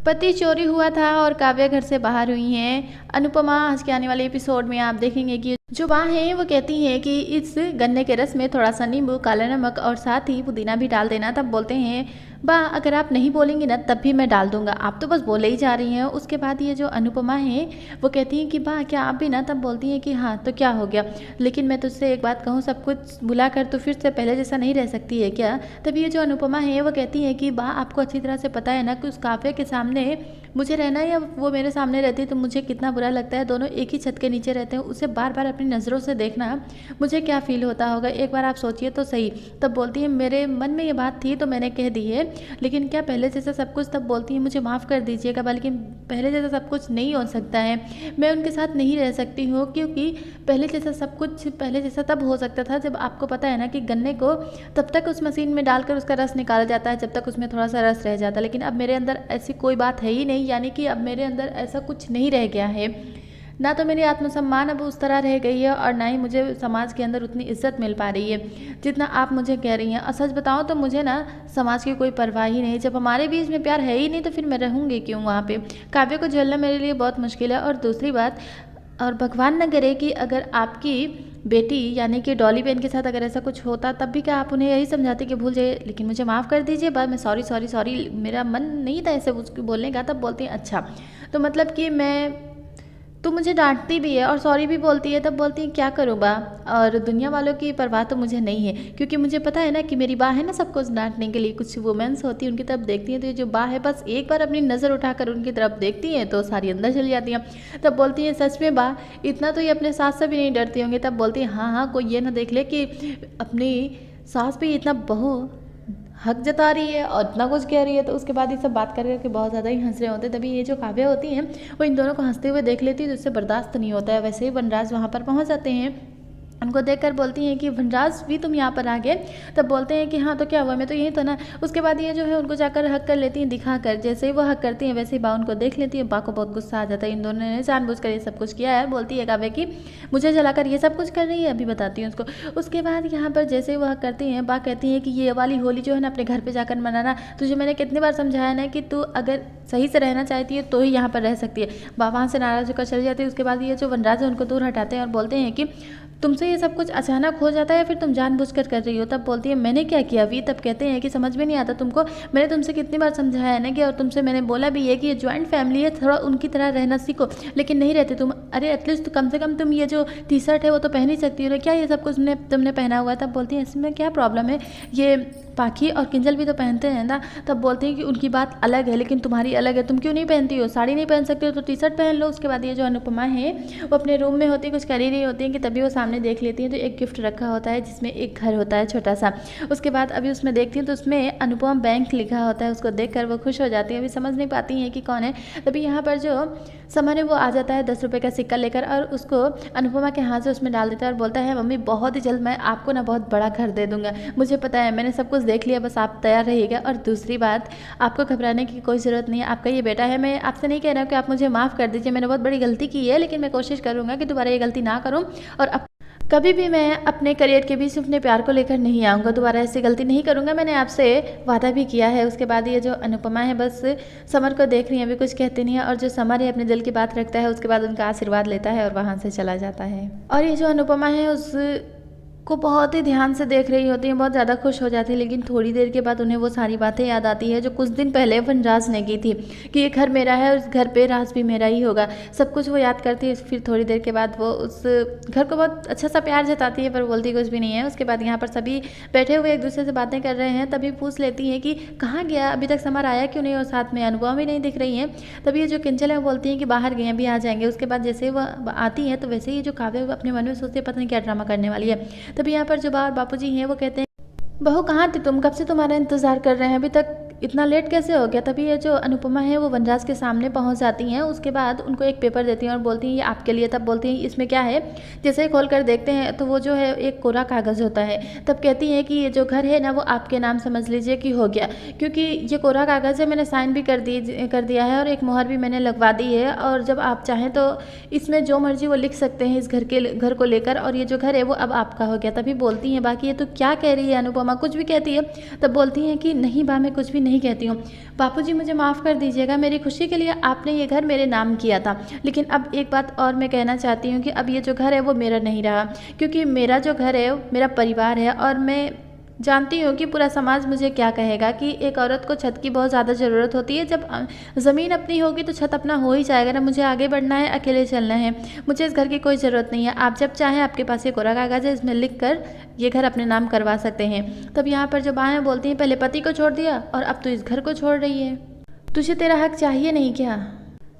पति चोरी हुआ था और काव्या घर से बाहर हुई हैं। अनुपमा आज के आने वाले एपिसोड में आप देखेंगे कि जो माँ है वो कहती है कि इस गन्ने के रस में थोड़ा सा नींबू, काला नमक और साथ ही पुदीना भी डाल देना। तब बोलते हैं बा अगर आप नहीं बोलेंगी ना तब भी मैं डाल दूंगा, आप तो बस बोले ही जा रही हैं। उसके बाद ये जो अनुपमा है वो कहती है कि बा क्या आप भी ना, तब बोलती है कि हाँ तो क्या हो गया, लेकिन मैं तुझसे एक बात कहूँ, सब कुछ भुला कर तो फिर से पहले जैसा नहीं रह सकती है क्या। तब ये जो अनुपमा है वो कहती है कि बा आपको अच्छी तरह से पता है ना कि उस काव्य के सामने मुझे रहना या वो मेरे सामने रहती है तो मुझे कितना बुरा लगता है। दोनों एक ही छत के नीचे रहते हैं, उसे बार बार अपनी नज़रों से देखना मुझे क्या फील होता होगा, एक बार आप सोचिए तो सही। तब बोलती है मेरे मन में ये बात थी तो मैंने कह दी है, लेकिन क्या पहले जैसा सब कुछ। तब बोलती है मुझे माफ़ कर दीजिएगा बल्कि पहले जैसा सब कुछ नहीं हो सकता है, मैं उनके साथ नहीं रह सकती हूँ, क्योंकि पहले जैसा सब कुछ पहले जैसा तब हो सकता था जब आपको पता है ना कि गन्ने को तब तक उस मशीन में डालकर उसका रस निकाला जाता है जब तक उसमें थोड़ा सा रस रह जाता है, लेकिन अब मेरे अंदर ऐसी कोई बात है ही नहीं, यानी कि अब मेरे अंदर ऐसा कुछ नहीं रह गया है। ना तो मेरी आत्मसम्मान अब उस तरह रह गई है और ना ही मुझे समाज के अंदर उतनी इज्जत मिल पा रही है जितना आप मुझे कह रही हैं। और सच बताऊं तो मुझे ना समाज की कोई परवाह ही नहीं, जब हमारे बीच में प्यार है ही नहीं तो फिर मैं रहूँगी क्यों वहाँ पे। काव्य को झेलना मेरे लिए बहुत मुश्किल है। और दूसरी बात, और भगवान न करे कि अगर आपकी बेटी यानी कि डॉली बहन के साथ अगर ऐसा कुछ होता तब भी क्या आप उन्हें यही समझाते कि भूल जाइए, लेकिन मुझे माफ़ कर दीजिए, बस मैं सॉरी सॉरी सॉरी, मेरा मन नहीं था ऐसे उसको बोलने का। तब बोलती हैं अच्छा तो मतलब कि मैं, तो मुझे डांटती भी है और सॉरी भी बोलती है। तब बोलती है क्या करूँ बा, और दुनिया वालों की परवाह तो मुझे नहीं है, क्योंकि मुझे पता है ना कि मेरी बा है ना सबको डांटने के लिए। कुछ वुमेन्स होती हैं उनकी तरफ देखती हैं तो ये जो बा है बस एक बार अपनी नज़र उठाकर उनकी तरफ देखती हैं तो सारी अंदर चली जाती हैं। तब बोलती हैं सच में बा इतना तो ये अपने सास से भी नहीं डरती होंगी। तब बोलती है हाँ हाँ, कोई ये ना देख ले कि अपनी सास पे इतना बहू हक जता रही है और इतना कुछ कह रही है। तो उसके बाद ये सब बात कर करके बहुत ज़्यादा ही हंस रहे होते हैं। तभी ये जो काव्या होती हैं वो इन दोनों को हंसते हुए देख लेती है तो उससे बर्दाश्त नहीं होता है। वैसे ही वनराज वहाँ पर पहुँच जाते हैं, उनको देखकर बोलती हैं कि वनराज भी तुम यहाँ पर आ गए। तब बोलते हैं कि हाँ तो क्या हुआ, मैं तो यही तो ना। उसके बाद ये जो है उनको जाकर हक कर लेती हैं दिखाकर, जैसे ही वो हक करती हैं वैसे ही बा उनको देख लेती है। बा को बहुत गुस्सा आ जाता है, इन दोनों ने जानबूझकर ये सब कुछ किया है। बोलती है काव्या कि मुझे जलाकर ये सब कुछ कर रही है, अभी बताती हूँ उसको। उसके बाद यहाँ पर जैसे ही वो हक करती हैं बा कहती हैं कि ये वाली होली जो है ना अपने घर पर जाकर मनाना, तुझे मैंने कितनी बार समझाया ना कि तू अगर सही से रहना चाहती है तो ही यहाँ पर रह सकती है। बा वहाँ से नाराज होकर चली जाती है। उसके बाद ये जो वनराज है उनको दूर हटाते हैं और बोलते हैं कि तुमसे ये सब कुछ अचानक हो जाता है या फिर तुम जानबूझकर कर रही हो। तब बोलती है मैंने क्या किया अभी। तब कहते हैं कि समझ में नहीं आता तुमको, मैंने तुमसे कितनी बार समझाया है ना कि, और तुमसे मैंने बोला भी है कि ये ज्वाइंट फैमिली है, थोड़ा उनकी तरह रहना सीखो, लेकिन नहीं रहते तुम। अरे एटलीस्ट कम से कम तुम ये जो टी शर्ट है वो तो पहन ही सकती हो, क्या ये सब कुछ तुमने पहना हुआ है। तब बोलती है इसमें क्या प्रॉब्लम है, ये पाखी और किंजल भी तो पहनते हैं ना। तब बोलती हैं कि उनकी बात अलग है लेकिन तुम्हारी अलग है, तुम क्यों नहीं पहनती हो, साड़ी नहीं पहन सकते हो तो टी शर्ट पहन लो। उसके बाद ये जो अनुपमा है वो अपने रूम में होती है, कुछ कर ही रही होती है कि तभी वो सामने देख लेती हैं तो एक गिफ्ट रखा होता है जिसमें एक घर होता है छोटा सा। उसके बाद अभी उसमें देखती हैं तो उसमें अनुपमा बैंक लिखा होता है, उसको देखकर वो खुश हो जाती है। अभी समझ नहीं पाती हैं कि कौन है। तभी यहाँ पर जो समर है वो आ जाता है 10 रुपये का सिक्का लेकर और उसको अनुपमा के हाथ से उसमें डाल देता है और बोलता है मम्मी बहुत ही जल्द मैं आपको ना बहुत बड़ा घर दे दूंगा, मुझे पता है, मैंने सब कुछ देख लिया, बस आप तैयार रहिएगा। और दूसरी बात, आपको घबराने की कोई ज़रूरत नहीं है, आपका ये बेटा है। मैं आपसे नहीं कह रहा हूँ कि आप मुझे माफ़ कर दीजिए, मैंने बहुत बड़ी गलती की है, लेकिन मैं कोशिश करूँगा कि दोबारा ये गलती ना करूँ और कभी भी मैं अपने करियर के बीच अपने प्यार को लेकर नहीं आऊँगा, दोबारा ऐसी गलती नहीं करूँगा, मैंने आपसे वादा भी किया है। उसके बाद ये जो अनुपमा है बस समर को देख रही है, अभी कुछ कहती नहीं है। और जो समर है अपने दिल की बात रखता है, उसके बाद उनका आशीर्वाद लेता है और वहाँ से चला जाता है। और ये जो अनुपमा है उस को बहुत ही ध्यान से देख रही होती हैं, बहुत ज़्यादा खुश हो जाती है। लेकिन थोड़ी देर के बाद उन्हें वो सारी बातें याद आती है जो कुछ दिन पहले वनराज ने की थी कि ये घर मेरा है और इस घर पे राज भी मेरा ही होगा, सब कुछ वो याद करती है। फिर थोड़ी देर के बाद वो उस घर को बहुत अच्छा सा प्यार जताती है पर बोलती कुछ भी नहीं है। उसके बाद यहाँ पर सभी बैठे हुए एक दूसरे से बातें कर रहे हैं, तभी पूछ लेती हैं कि कहाँ गया, अभी तक समर आया क्यों नहीं और साथ में अनुपमा भी नहीं दिख रही हैं। तभी ये जो किंजल है वो बोलती हैं कि बाहर गए अभी आ जाएंगे। उसके बाद जैसे वो आती हैं तो वैसे ही जो काव्य अपने मन में सोचती है पता नहीं क्या ड्रामा करने वाली है। तभी यहाँ पर जो बापूजी हैं वो कहते हैं बहू कहाँ थी तुम, कब से तुम्हारा इंतजार कर रहे हैं, अभी तक इतना लेट कैसे हो गया। तभी ये जो अनुपमा है वो वनराज के सामने पहुंच जाती हैं। उसके बाद उनको एक पेपर देती हैं और बोलती हैं ये आपके लिए। तब बोलती हैं इसमें क्या है। जैसे ही खोल कर देखते हैं तो वो जो है एक कोरा कागज़ होता है। तब कहती हैं कि ये जो घर है ना वो आपके नाम समझ लीजिए कि हो गया, क्योंकि ये कोरा कागज़ है, मैंने साइन भी कर दिया है और एक मोहर भी मैंने लगवा दी है, और जब आप चाहें तो इसमें जो मर्जी वो लिख सकते हैं इस घर को लेकर, और ये जो घर है वो अब आपका हो गया। तभी बोलती हैं बाकी ये तो क्या कह रही है अनुपमा, कुछ भी कहती है। तब बोलती हैं कि नहीं बा मैं कुछ भी नहीं कहती हूँ। बापूजी मुझे माफ़ कर दीजिएगा, मेरी खुशी के लिए आपने ये घर मेरे नाम किया था, लेकिन अब एक बात और मैं कहना चाहती हूँ कि अब ये जो घर है वो मेरा नहीं रहा, क्योंकि मेरा जो घर है मेरा परिवार है और मैं जानती हूँ कि पूरा समाज मुझे क्या कहेगा कि एक औरत को छत की बहुत ज़्यादा ज़रूरत होती है। जब ज़मीन अपनी होगी तो छत अपना हो ही जाएगा ना। मुझे आगे बढ़ना है, अकेले चलना है, मुझे इस घर की कोई ज़रूरत नहीं है। आप जब चाहें आपके पास ये कोरा कागज़ है, इसमें लिख कर ये घर अपने नाम करवा सकते हैं। तब यहाँ पर जो बाएँ बोलती हैं, पहले पति को छोड़ दिया और अब तो इस घर को छोड़ रही है, तुझे तेरा हक चाहिए नहीं क्या?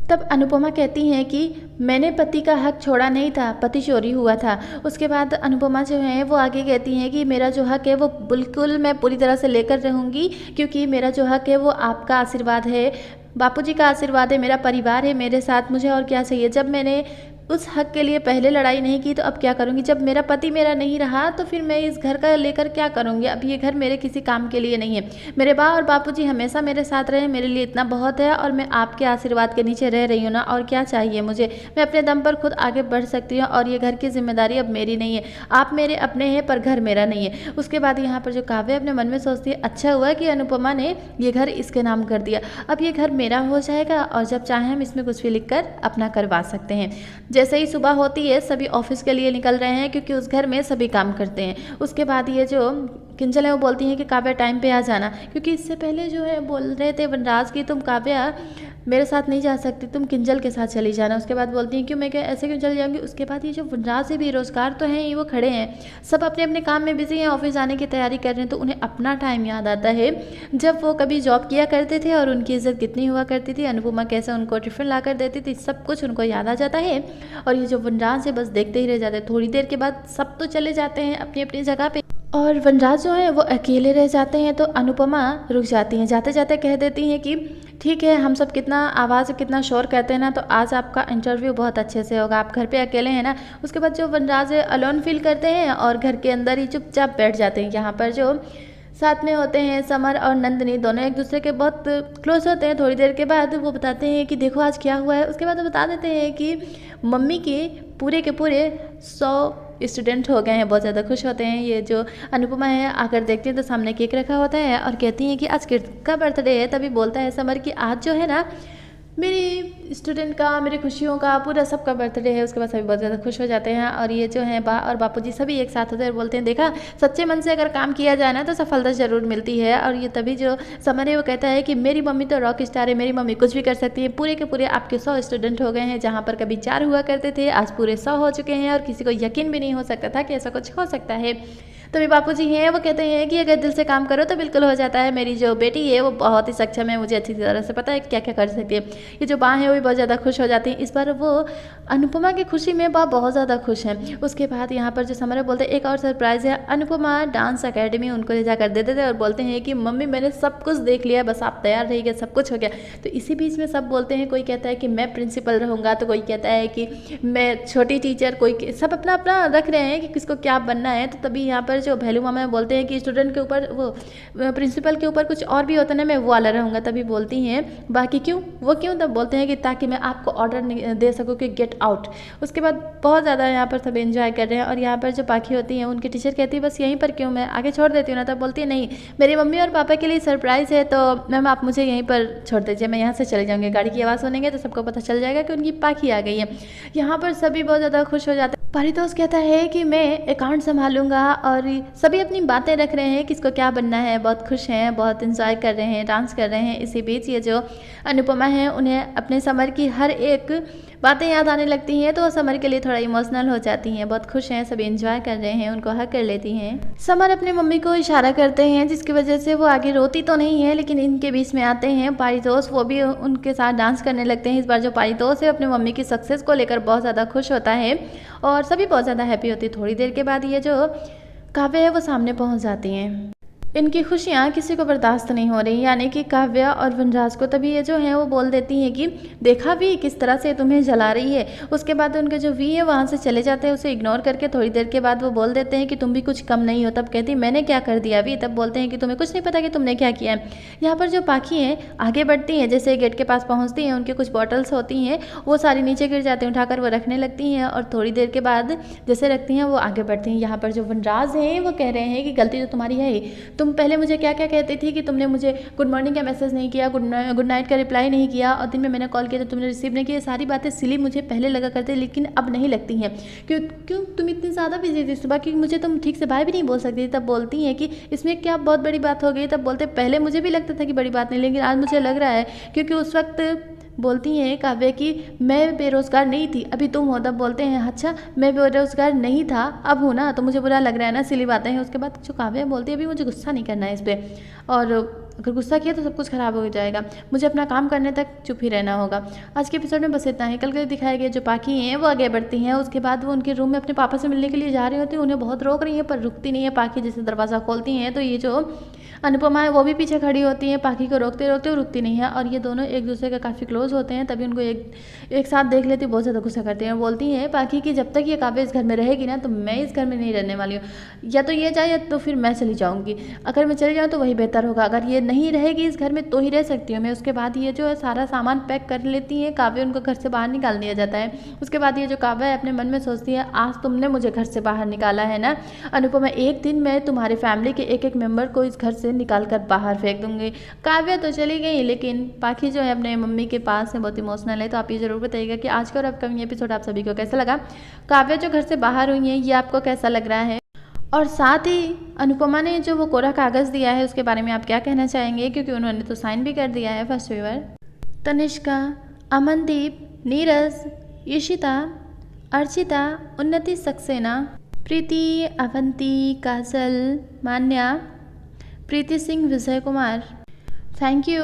तब अनुपमा कहती हैं कि मैंने पति का हक छोड़ा नहीं था, पति चोरी हुआ था। उसके बाद अनुपमा जो है वो आगे कहती हैं कि मेरा जो हक है वो बिल्कुल मैं पूरी तरह से लेकर रहूँगी, क्योंकि मेरा जो हक है वो आपका आशीर्वाद है, बापूजी का आशीर्वाद है, मेरा परिवार है मेरे साथ, मुझे और क्या चाहिए। जब मैंने उस हक के लिए पहले लड़ाई नहीं की तो अब क्या करूँगी? जब मेरा पति मेरा नहीं रहा तो फिर मैं इस घर का लेकर क्या करूँगी? अब ये घर मेरे किसी काम के लिए नहीं है। मेरे बा और बापूजी हमेशा मेरे साथ रहे, मेरे लिए इतना बहुत है और मैं आपके आशीर्वाद के नीचे रह रही हूँ ना, और क्या चाहिए मुझे? मैं अपने दम पर खुद आगे बढ़ सकती हूँ और ये घर की जिम्मेदारी अब मेरी नहीं है। आप मेरे अपने हैं पर घर मेरा नहीं है। उसके बाद यहाँ पर जो काव्या अपने मन में सोचती है, अच्छा हुआ कि अनुपमा ने ये घर इसके नाम कर दिया, अब ये घर मेरा हो जाएगा और जब चाहें हम इसमें कुछ भी लिख कर अपना करवा सकते हैं। जैसे ही सुबह होती है सभी ऑफिस के लिए निकल रहे हैं, क्योंकि उस घर में सभी काम करते हैं। उसके बाद ये जो किंजल है वो बोलती हैं कि काव्या टाइम पे आ जाना, क्योंकि इससे पहले जो है बोल रहे थे वनराज की तुम काव्या मेरे साथ नहीं जा सकती, तुम किंजल के साथ चली जाना। उसके बाद बोलती हैं क्यों, मैं क्या ऐसे क्यों चली जाऊँगी? उसके बाद ये जो वनराज से बेरोजगार तो हैं ही, वो खड़े हैं, सब अपने अपने काम में बिजी हैं, ऑफिस जाने की तैयारी कर रहे हैं, तो उन्हें अपना टाइम याद आता है जब वो कभी जॉब किया करते थे और उनकी इज्जत कितनी हुआ करती थी, अनुपमा कैसे उनको टिफिन ला कर देती थी, सब कुछ उनको याद आ जाता है। और ये जो वनराज है बस देखते ही रह जाते हैं। थोड़ी देर के बाद सब तो चले जाते हैं अपनी अपनी जगह पे और वनराज जो है वो अकेले रह जाते हैं। तो अनुपमा रुक जाती हैं, जाते जाते कह देती हैं कि ठीक है, हम सब कितना आवाज़ कितना शोर करते हैं ना, तो आज आपका इंटरव्यू बहुत अच्छे से होगा, आप घर पे अकेले हैं ना। उसके बाद जो वनराज है अलोन फील करते हैं और घर के अंदर ही चुपचाप बैठ जाते हैं। यहाँ पर जो साथ में होते हैं समर और नंदिनी, दोनों एक दूसरे के बहुत क्लोज होते हैं। थोड़ी देर के बाद वो बताते हैं कि देखो आज क्या हुआ है। उसके बाद वो बता देते हैं कि मम्मी के पूरे 100 स्टूडेंट हो गए हैं, बहुत ज़्यादा खुश होते हैं। ये जो अनुपमा है आकर देखती है तो सामने केक रखा होता है और कहती हैं कि आज किसका बर्थडे है। तभी बोलता है समर कि आज जो है ना मेरी स्टूडेंट का, मेरी खुशियों का, पूरा सबका बर्थडे है। उसके बाद सभी बहुत ज़्यादा खुश हो जाते हैं और ये जो है बा और बापूजी सभी एक साथ होते हैं और बोलते हैं देखा, सच्चे मन से अगर काम किया जाए ना तो सफलता ज़रूर मिलती है। और ये तभी जो समर है वो कहता है कि मेरी मम्मी तो रॉक स्टार है, मेरी मम्मी कुछ भी कर सकती है। पूरे के पूरे आपके 100 स्टूडेंट हो गए हैं, जहाँ पर कभी 4 हुआ करते थे आज पूरे 100 हो चुके हैं और किसी को यकीन भी नहीं हो सकता था कि ऐसा कुछ हो सकता है। तभी बापूजी हैं वो कहते हैं कि अगर दिल से काम करो तो बिल्कुल हो जाता है। मेरी जो बेटी है वो बहुत ही सक्षम है, मुझे अच्छी तरह से पता है क्या क्या कर सकती है। ये जो बा है वो भी बहुत ज़्यादा खुश हो जाती हैं। इस बार वो अनुपमा की खुशी में बा बहुत ज़्यादा खुश हैं। उसके बाद यहाँ पर जो समर बोलते हैं एक और सरप्राइज़ है, अनुपमा डांस अकेडमी उनको ले जाकर दे देते हैं और बोलते हैं कि मम्मी मैंने सब कुछ देख लिया, बस आप तैयार रहिए, सब कुछ हो गया। तो इसी बीच में सब बोलते हैं, कोई कहता है कि मैं प्रिंसिपल रहूँगा, तो कोई कहता है कि मैं छोटी टीचर, कोई सब अपना अपना रख रहे हैं कि किसको क्या बनना है। तो तभी यहाँ पर जो भैलू मामा बोलते हैं कि स्टूडेंट के ऊपर वो प्रिंसिपल के ऊपर कुछ और भी होता है ना, मैं वो वाला रहूँगा। तभी बोलती हैं बाकी क्यों, वो क्यों? तब बोलते हैं कि ताकि मैं आपको ऑर्डर दे सकूँ कि गेट आउट। उसके बाद बहुत ज़्यादा यहाँ पर सब एंजॉय कर रहे हैं और यहाँ पर जो बाकी होती हैं उनकी टीचर कहती है बस यहीं पर क्यों, मैं आगे छोड़ देती हूँ ना। तब बोलती है नहीं, मेरी मम्मी और पापा के लिए सरप्राइज़ है, तो मैम आप मुझे यहीं पर छोड़ दीजिए, मैं यहाँ से चले जाऊँगी। गाड़ी की आवाज़ सुनेंगे तो सबको पता चल जाएगा कि उनकी पाखी आ गई है। यहाँ पर सभी बहुत ज़्यादा खुश हो जाते हैं। पारितोष कहता है कि मैं अकाउंट संभालूंगा और सभी अपनी बातें रख रहे हैं किसको क्या बनना है, बहुत खुश हैं, बहुत इंजॉय कर रहे हैं, डांस कर रहे हैं। इसी बीच ये जो अनुपमा है उन्हें अपने समर की हर एक बातें याद आने लगती हैं, तो वो समर के लिए थोड़ा इमोशनल हो जाती हैं। बहुत खुश हैं, सभी एंजॉय कर रहे हैं, उनको हक कर लेती हैं। समर अपने मम्मी को इशारा करते हैं जिसकी वजह से वो आगे रोती तो नहीं है, लेकिन इनके बीच में आते हैं पारितोष, वो भी उनके साथ डांस करने लगते हैं। इस बार जो पारितोष है अपने मम्मी की सक्सेस को लेकर बहुत ज़्यादा खुश होता है और सभी बहुत ज़्यादा हैप्पी होती है। थोड़ी देर के बाद ये जो काव्या है वो सामने पहुंच जाती हैं। इनकी खुशियाँ किसी को बर्दाश्त नहीं हो रही, यानी कि काव्या और वनराज को। तभी ये जो है वो बोल देती हैं कि देखा भी किस तरह से तुम्हें जला रही है। उसके बाद उनके जो वी है वहाँ से चले जाते हैं उसे इग्नोर करके। थोड़ी देर के बाद वो बोल देते हैं कि तुम भी कुछ कम नहीं हो। तब कहती मैंने क्या कर दिया अभी? तब बोलते हैं कि तुम्हें कुछ नहीं पता कि तुमने क्या किया है। यहाँ पर जो पाखी हैं आगे बढ़ती हैं, जैसे गेट के पास पहुँचती हैं उनकी कुछ बॉटल्स होती हैं वो सारी नीचे गिर जाती हैं, उठाकर वो रखने लगती हैं और थोड़ी देर के बाद जैसे रखती हैं वो आगे बढ़ती हैं। यहाँ पर जो वनराज हैं वो कह रहे हैं कि गलती तो तुम्हारी है ही, तुम पहले मुझे क्या क्या कहती थी कि तुमने मुझे गुड मॉर्निंग का मैसेज नहीं किया, गुड नाइट का रिप्लाई नहीं किया, और दिन में मैंने कॉल किया तो तुमने रिसीव नहीं किया। सारी बातें सिली मुझे पहले लगा करते, लेकिन अब नहीं लगती हैं। क्यों तुम इतनी ज़्यादा बिजी थी सुबह, क्योंकि मुझे तुम ठीक से बाय भी नहीं बोल सकती थी। तब बोलती हैं कि इसमें क्या बहुत बड़ी बात हो गई। तब बोलते पहले मुझे भी लगता था कि बड़ी बात नहीं, लेकिन आज मुझे लग रहा है, क्योंकि उस वक्त बोलती हैं काव्या कि मैं बेरोज़गार नहीं थी, अभी तुम हो। तब बोलते हैं अच्छा मैं बेरोज़गार नहीं था, अब हूँ ना, तो मुझे बुरा लग रहा है ना, सिली बातें हैं। उसके बाद जो काव्या बोलती है अभी मुझे गुस्सा नहीं करना है इस पर, और अगर गुस्सा किया तो सब कुछ ख़राब हो जाएगा, मुझे अपना काम करने तक चुप ही रहना होगा। आज के एपिसोड में बस इतना ही। कल के दिखाया गया जो पाखी हैं वो आगे बढ़ती हैं, उसके बाद वो उनके रूम में अपने पापा से मिलने के लिए जा रही होती हैं। उन्हें बहुत रोक रही है पर रुकती नहीं है पाखी। जैसे दरवाज़ा खोलती हैं तो ये जो अनुपमा है वो भी पीछे खड़ी होती है, पाखी को रोकते रोकते वो रुकती नहीं है, और ये दोनों एक दूसरे के काफ़ी क्लोज होते हैं। तभी उनको एक साथ देख लेती, बहुत ज़्यादा गुस्सा करते हैं। बोलती हैं पाखी कि जब तक ये काव्या इस घर में रहेगी ना तो मैं इस घर में नहीं रहने वाली हूँ, या तो ये जाए या तो फिर मैं चली जाऊँगी। अगर मैं चली जाऊँ तो वही बेहतर होगा, अगर ये नहीं रहेगी इस घर में तो ही रह सकती हूँ मैं। उसके बाद ये जो है सारा सामान पैक कर लेती हैं काव्या, उनको घर से बाहर निकाल दिया जाता है। उसके बाद ये जो काव्या है अपने मन में सोचती है आज तुमने मुझे घर से बाहर निकाला है ना अनुपमा, एक दिन मैं तुम्हारी फैमिली के एक एक मेंबर को इस घर से निकाल कर बाहर फेंक दूंगी। काव्या तो चली गई, लेकिन पाखी जो है अपने मम्मी के पास है, बहुत इमोशनल है। तो आप ये जरूर बताइएगा कि आज का और अपकमिंग एपिसोड आप सभी को कैसा लगा। काव्या जो घर से बाहर हुई है ये आपको कैसा लग रहा है, और साथ ही अनुपमा ने जो वो कोरा कागज़ दिया है उसके बारे में आप क्या कहना चाहेंगे, क्योंकि उन्होंने तो साइन भी कर दिया है। First viewer Tanishka, Amandeep, Neeraj, Ishita, Archita, Unnati Saxena, Preeti, Avanti, Kajal, Manya, Preeti Singh, Vijay Kumar. Thank you.